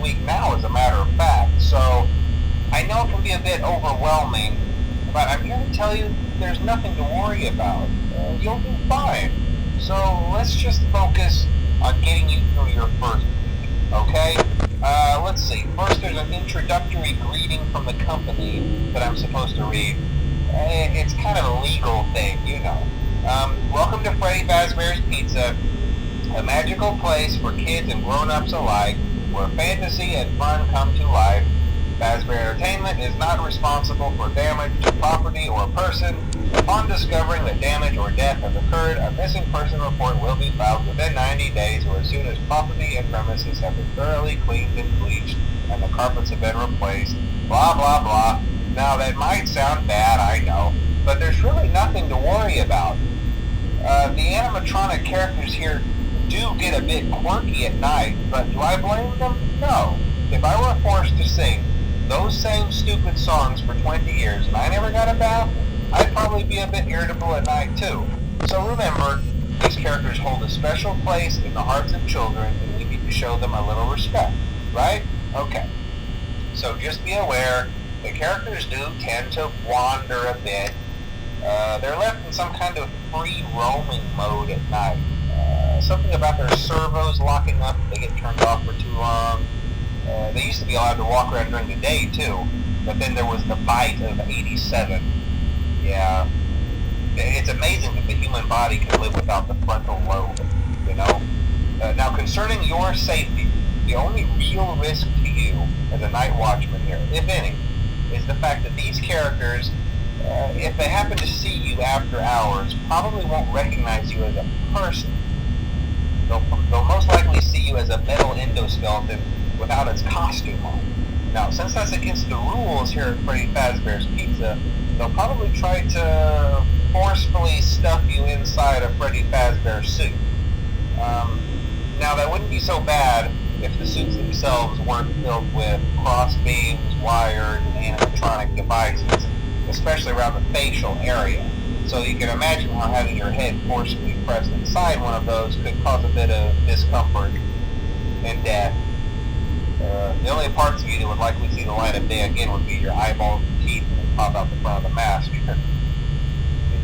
week now, as a matter of fact. So I know it can be a bit overwhelming, but I'm here to tell you there's nothing to worry about. You'll do fine. So let's just focus on getting you through your first week, okay? Let's see. First, there's an introductory greeting from the company that I'm supposed to read. It's kind of a legal thing, you know. Welcome to Freddy Fazbear's Pizza, a magical place for kids and grown-ups alike, where fantasy and fun come to life. Fazbear Entertainment is not responsible for damage to property or person. Upon discovering that damage or death has occurred, a missing person report will be filed within 90 days or as soon as property and premises have been thoroughly cleaned and bleached and the carpets have been replaced. Blah, blah, blah. Now, that might sound bad, I know, but there's really nothing to worry about. The animatronic characters here do get a bit quirky at night, but do I blame them? No. If I were forced to sing those same stupid songs for 20 years and I never got a bath, I'd probably be a bit irritable at night too. So remember, these characters hold a special place in the hearts of children and we need to show them a little respect, right? Okay. So just be aware, the characters do tend to wander a bit. They're left in some kind of free roaming mode at night. Something about their servos locking up if they get turned off for too long. They used to be allowed to walk around during the day too, but then there was the bite of 87. Yeah, it's amazing that the human body can live without the frontal lobe, you know? Now concerning your safety, the only real risk to you as a night watchman here, if any, is the fact that these characters, if they happen to see you after hours, probably won't recognize you as a person. They'll most likely see you as a metal endoskeleton without its costume on. Now, since that's against the rules here at Freddy Fazbear's Pizza, they'll probably try to forcefully stuff you inside a Freddy Fazbear suit. Now, that wouldn't be so bad if the suits themselves weren't filled with cross beams, wires, and animatronic devices, especially around the facial area. So you can imagine how having your head forcefully pressed inside one of those could cause a bit of discomfort and death. The only parts of you that would likely see the light of day again would be your eyeballs and teeth when they pop out the front of the mask.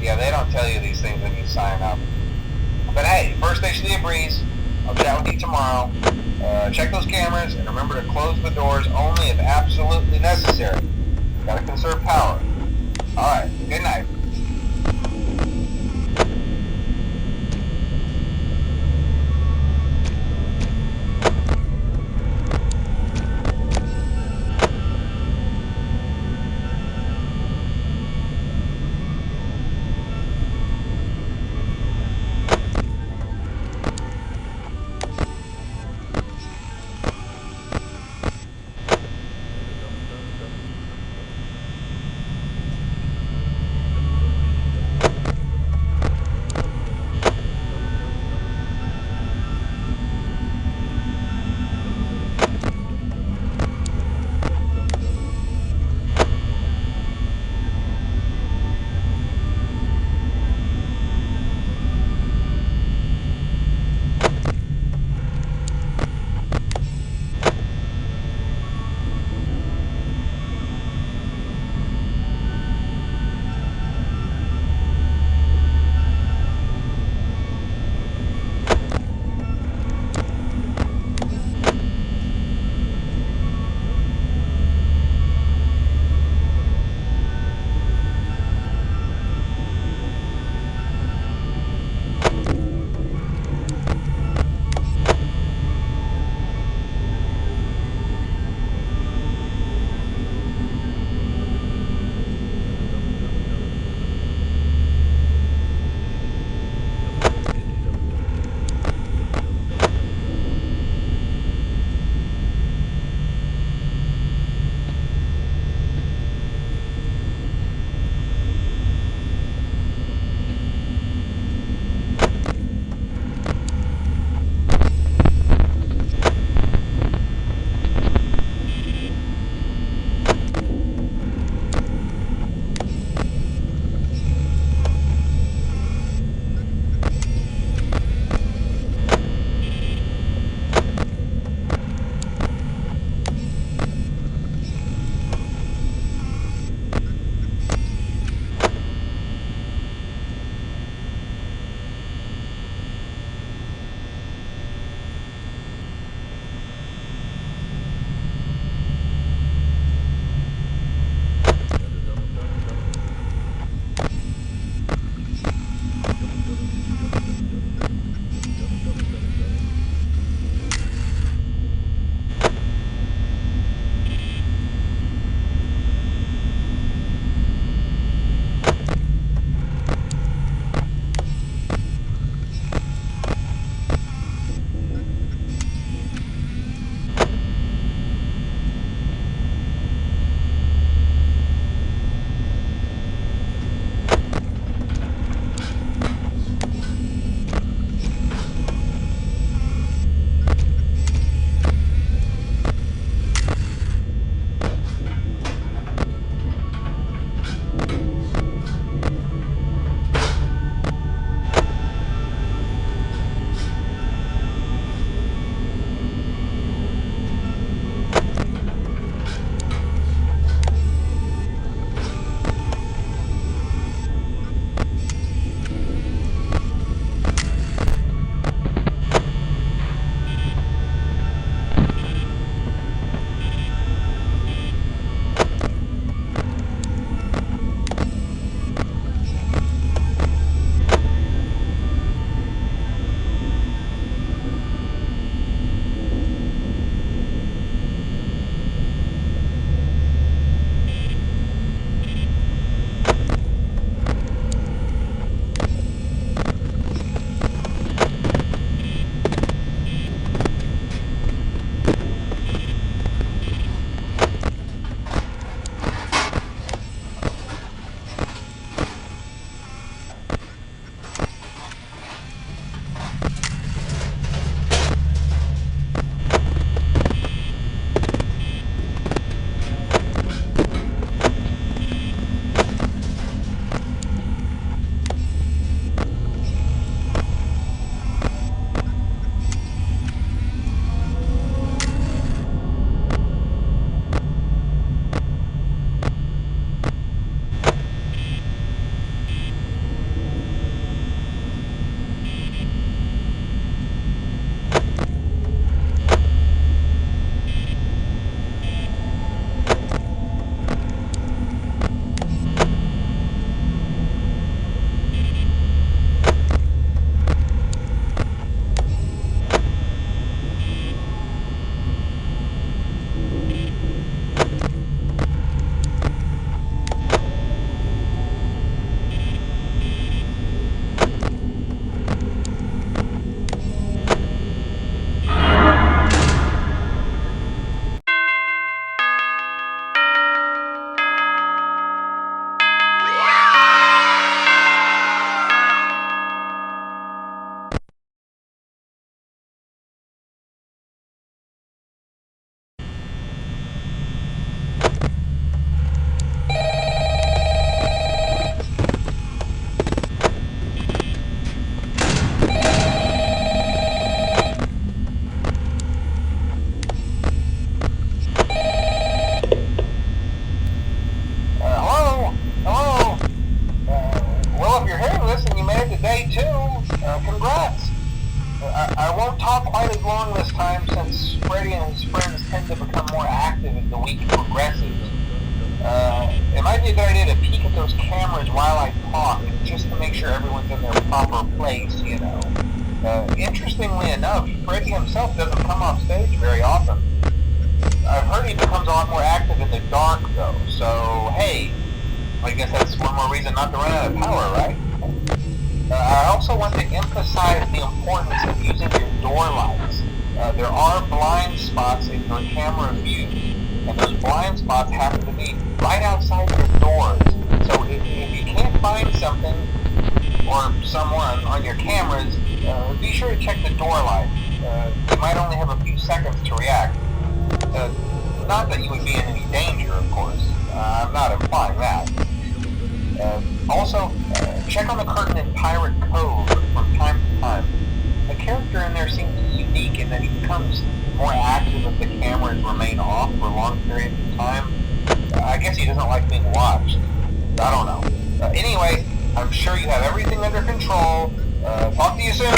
Yeah, they don't tell you these things when you sign up. But hey, first station of the breeze. I'll chat with you tomorrow. Check those cameras and remember to close the doors only if absolutely necessary. Gotta conserve power. Alright, good night. tend to become more active as the week progresses. It might be a good idea to peek at those cameras while I talk, just to make sure everyone's in their proper place, you know. Interestingly enough, Freddy himself doesn't come off stage very often. I've heard he becomes a lot more active in the dark, though, so hey, I guess that's one more reason not to run out of power, right? I also want to emphasize the importance of using your door lights. There are blind spots in your camera view, and those blind spots happen to be right outside your doors. So if you can't find something or someone on your cameras, be sure to check the door light. You might only have a few seconds to react. Not that you would be in any danger, of course. I'm not implying that. Also, check on the curtain in Pirate Cove from time to time. The character in there seems unique in that he becomes more active if the cameras remain off for long periods of time. I guess he doesn't like being watched. I don't know. Anyway, I'm sure you have everything under control. Talk to you soon!